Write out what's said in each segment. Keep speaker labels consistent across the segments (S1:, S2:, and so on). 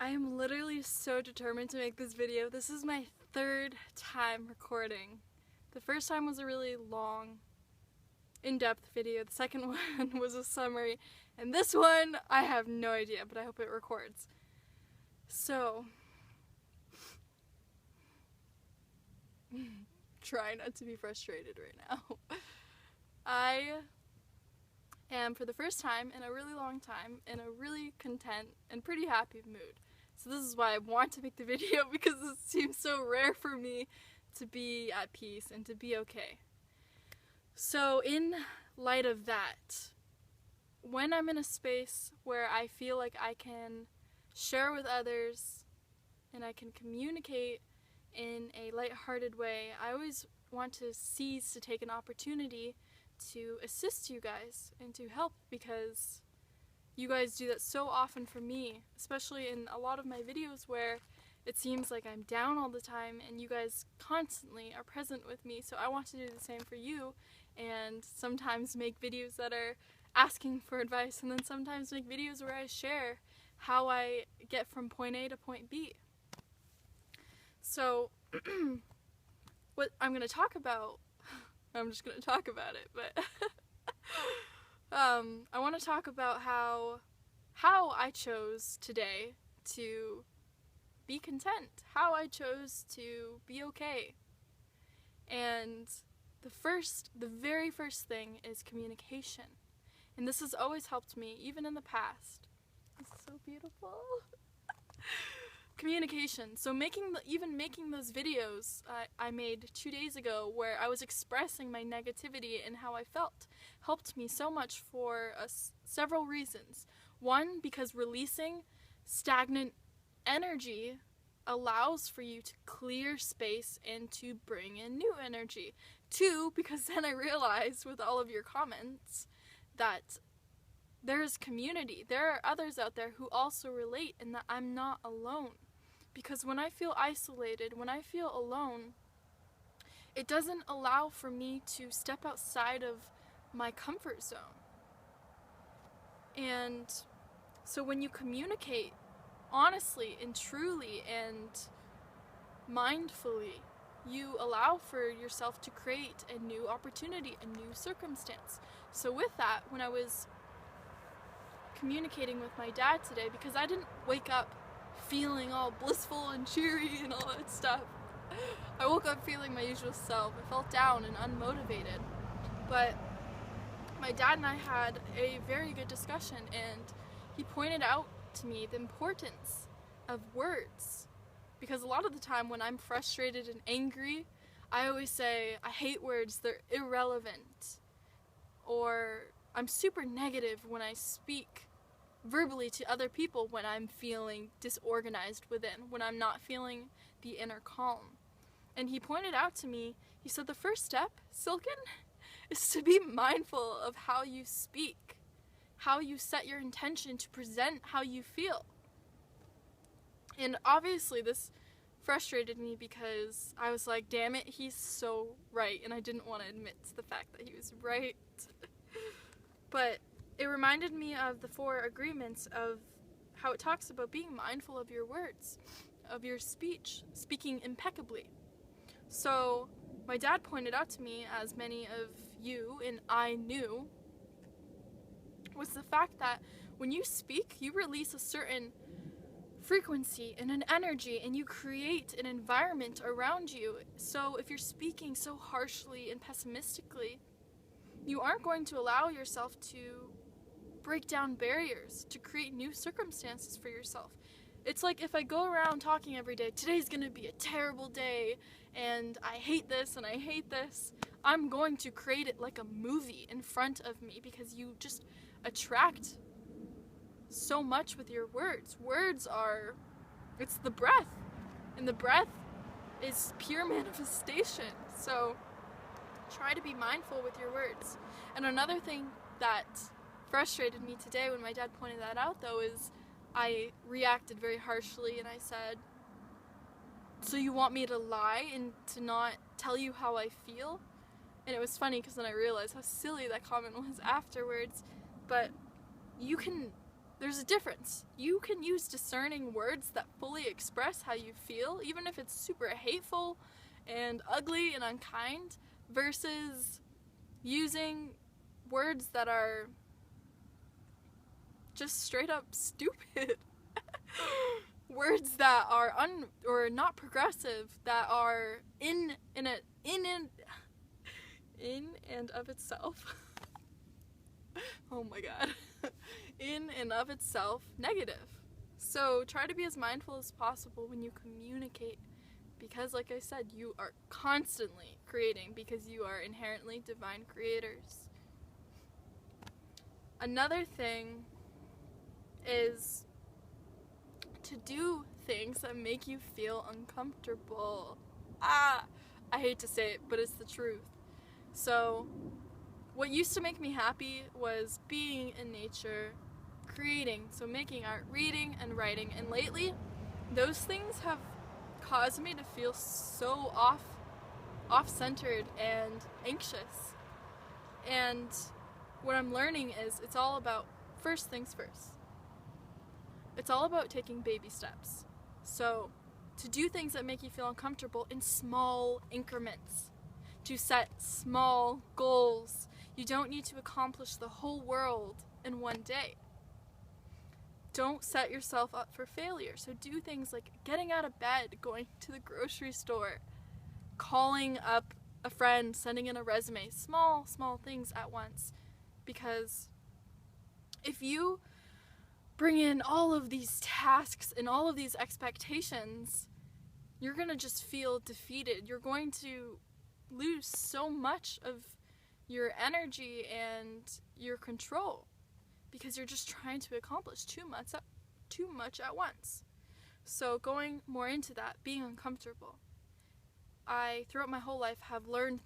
S1: I am literally so determined to make this video. This is my third time recording. The first time was a really long, in-depth video. The second one was a summary. And this one, I have no idea, but I hope it records. So, try not to be frustrated right now. I am, for the first time in a really long time, in a really content and pretty happy mood. So this is why I want to make the video, because it seems so rare for me to be at peace and to be okay. So in light of that, when I'm in a space where I feel like I can share with others and I can communicate in a lighthearted way, I always want to seize to take an opportunity to assist you guys and to help, because you guys do that so often for me, especially in a lot of my videos where it seems like I'm down all the time and you guys constantly are present with me. So I want to do the same for you, and sometimes make videos that are asking for advice, and then sometimes make videos where I share how I get from point A to point B. So what I'm going to talk about, I'm just going to talk about it, but I want to talk about how I chose today to be content, how I chose to be okay. And the very first thing is communication. And this has always helped me, even in the past. It's so beautiful. Communication. So even making those videos I made 2 days ago where I was expressing my negativity and how I felt helped me so much for several reasons. One, because releasing stagnant energy allows for you to clear space and to bring in new energy. Two, because then I realized with all of your comments that there is community. There are others out there who also relate, and that I'm not alone. Because when I feel isolated, when I feel alone, it doesn't allow for me to step outside of my comfort zone. And so when you communicate honestly and truly and mindfully, you allow for yourself to create a new opportunity, a new circumstance. So with that, when I was communicating with my dad today, because I didn't wake up feeling all blissful and cheery and all that stuff. I woke up feeling my usual self. I felt down and unmotivated. But my dad and I had a very good discussion, and he pointed out to me the importance of words. Because a lot of the time when I'm frustrated and angry, I always say, I hate words, they're irrelevant. Or I'm super negative when I speak verbally to other people when I'm feeling disorganized within, when I'm not feeling the inner calm. And he pointed out to me, he said the first step, Silken, is to be mindful of how you speak, how you set your intention to present how you feel. And obviously this frustrated me because I was like, damn it, he's so right, and I didn't want to admit to the fact that he was right. But it reminded me of the 4 agreements, of how it talks about being mindful of your words, of your speech, speaking impeccably. So my dad pointed out to me, as many of you and I knew, was the fact that when you speak, you release a certain frequency and an energy, and you create an environment around you. So if you're speaking so harshly and pessimistically, you aren't going to allow yourself to break down barriers, to create new circumstances for yourself. It's like if I go around talking every day, today's gonna be a terrible day, and I hate this and I hate this, I'm going to create it like a movie in front of me, because you just attract so much with your words. Words are, it's the breath, and the breath is pure manifestation. So try to be mindful with your words. And another thing that frustrated me today when my dad pointed that out, though, is I reacted very harshly and I said, so you want me to lie and to not tell you how I feel? And it was funny because then I realized how silly that comment was afterwards. But you can there's a difference. You can use discerning words that fully express how you feel, even if it's super hateful and ugly and unkind, versus using words that are just straight up stupid. Words that are or not progressive, that are in and of itself. Oh my god. In and of itself negative. So try to be as mindful as possible when you communicate, because like I said, you are constantly creating because you are inherently divine creators. Another thing is to do things that make you feel uncomfortable. I hate to say it, but it's the truth. So what used to make me happy was being in nature, creating, so making art, reading, and writing. And lately, those things have caused me to feel so off-centered and anxious. And what I'm learning is it's all about first things first. It's all about taking baby steps. So to do things that make you feel uncomfortable in small increments, to set small goals. You don't need to accomplish the whole world in one day. Don't set yourself up for failure. So do things like getting out of bed, going to the grocery store, calling up a friend, sending in a resume, small things at once. Because if you bring in all of these tasks and all of these expectations, you're going to just feel defeated. You're going to lose so much of your energy and your control because you're just trying to accomplish too much at once. So going more into that, being uncomfortable. I, throughout my whole life, have learned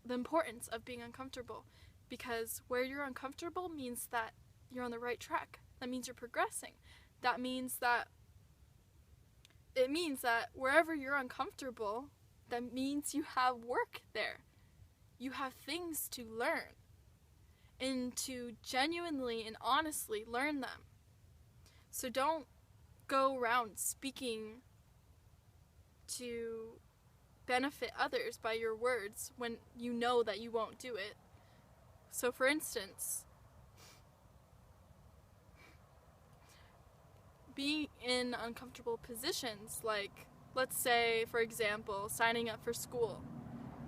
S1: the importance of being uncomfortable, because where you're uncomfortable means that you're on the right track. That means you're progressing. That means that wherever you're uncomfortable, that means you have work there. You have things to learn, and to genuinely and honestly learn them. So don't go around speaking to benefit others by your words when you know that you won't do it. So for instance, being in uncomfortable positions, like let's say, for example, signing up for school.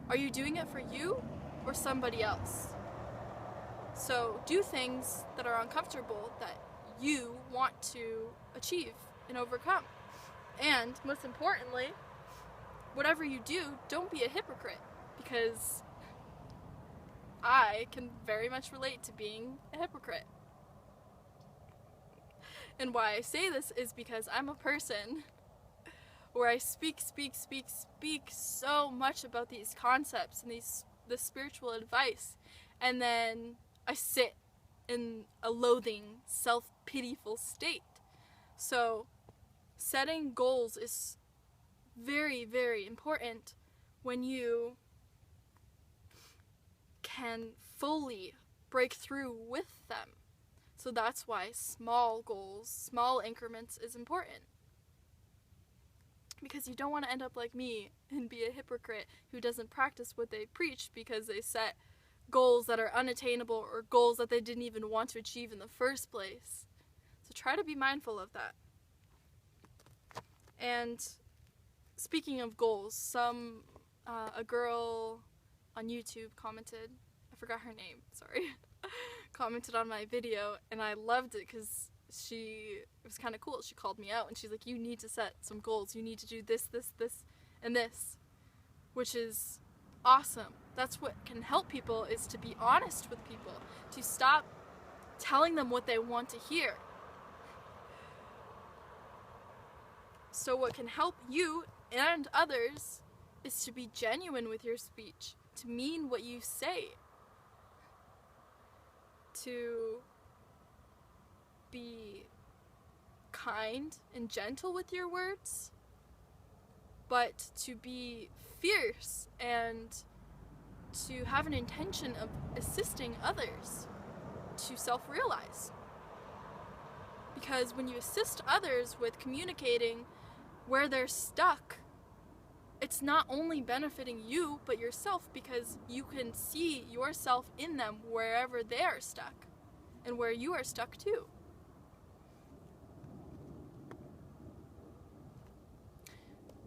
S1: Are you doing it for you or somebody else? So do things that are uncomfortable that you want to achieve and overcome. And most importantly, whatever you do, don't be a hypocrite, because I can very much relate to being a hypocrite. And why I say this is because I'm a person where I speak so much about these concepts and the spiritual advice, and then I sit in a loathing, self-pityful state. So setting goals is very, very important when you can fully break through with them. So that's why small goals, small increments is important. Because you don't want to end up like me and be a hypocrite who doesn't practice what they preach because they set goals that are unattainable or goals that they didn't even want to achieve in the first place. So try to be mindful of that. And speaking of goals, a girl on YouTube commented, I forgot her name, sorry, commented on my video, and I loved it because it was kind of cool. She called me out and she's like, you need to set some goals. You need to do this, and this, which is awesome. That's what can help people, is to be honest with people, to stop telling them what they want to hear. So what can help you and others is to be genuine with your speech, to mean what you say, to be kind and gentle with your words, but to be fierce and to have an intention of assisting others to self-realize. Because when you assist others with communicating where they're stuck, it's not only benefiting you, but yourself, because you can see yourself in them wherever they are stuck and where you are stuck too.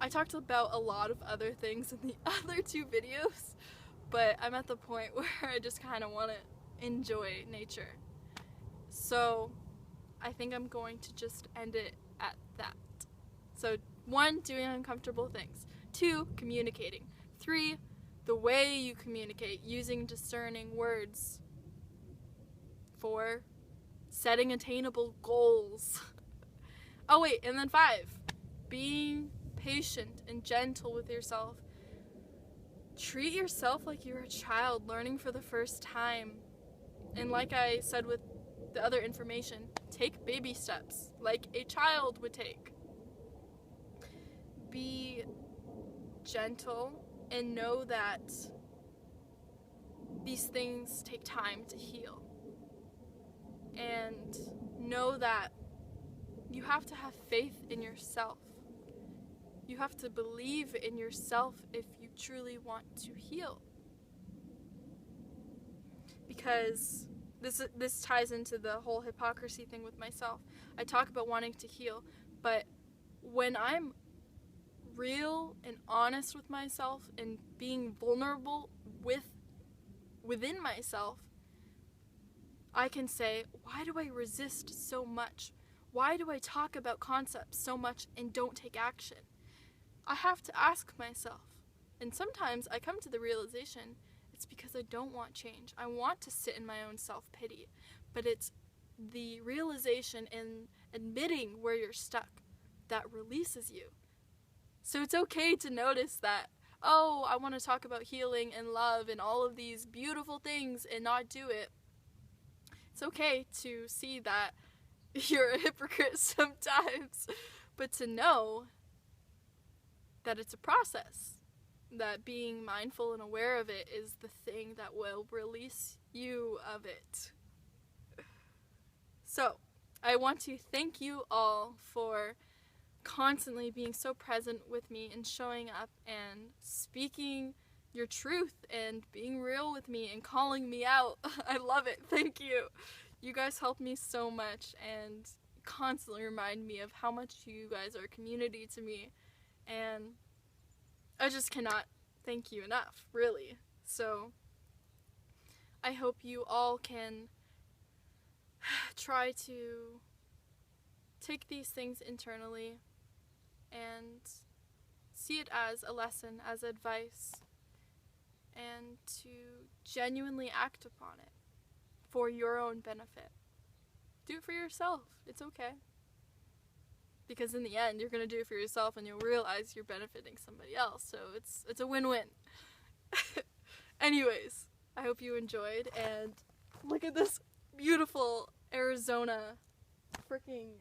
S1: I talked about a lot of other things in the other 2 videos, but I'm at the point where I just kind of want to enjoy nature. So I think I'm going to just end it at that. So 1, doing uncomfortable things. 2, communicating. 3, the way you communicate, using discerning words. 4, setting attainable goals. Oh wait, and then 5, being patient and gentle with yourself. Treat yourself like you're a child learning for the first time. And like I said with the other information, take baby steps like a child would take. Be gentle and know that these things take time to heal. And know that you have to have faith in yourself. You have to believe in yourself if you truly want to heal. Because this ties into the whole hypocrisy thing with myself. I talk about wanting to heal, but when I'm real and honest with myself and being vulnerable within myself, I can say, why do I resist so much? Why do I talk about concepts so much and don't take action? I have to ask myself. And sometimes I come to the realization it's because I don't want change. I want to sit in my own self-pity. But it's the realization and admitting where you're stuck that releases you. So it's okay to notice that, oh, I want to talk about healing and love and all of these beautiful things and not do it. It's okay to see that you're a hypocrite sometimes, but to know that it's a process, that being mindful and aware of it is the thing that will release you of it. So, I want to thank you all for constantly being so present with me and showing up and speaking your truth and being real with me and calling me out. I love it. Thank you. You guys help me so much and constantly remind me of how much you guys are a community to me, and I just cannot thank you enough, really. So I hope you all can try to take these things internally and see it as a lesson, as advice, and to genuinely act upon it for your own benefit. Do it for yourself. It's okay. Because in the end, you're going to do it for yourself and you'll realize you're benefiting somebody else. So it's a win-win. Anyways, I hope you enjoyed, and look at this beautiful Arizona freaking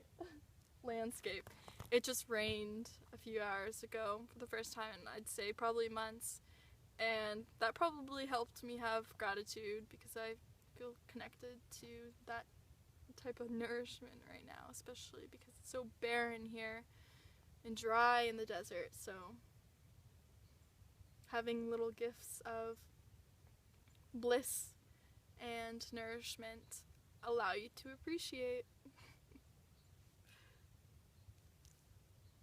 S1: landscape. It just rained a few hours ago for the first time in, I'd say, probably months. And that probably helped me have gratitude because I feel connected to that type of nourishment right now, especially because it's so barren here and dry in the desert. So having little gifts of bliss and nourishment allow you to appreciate.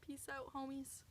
S1: Peace out, homies.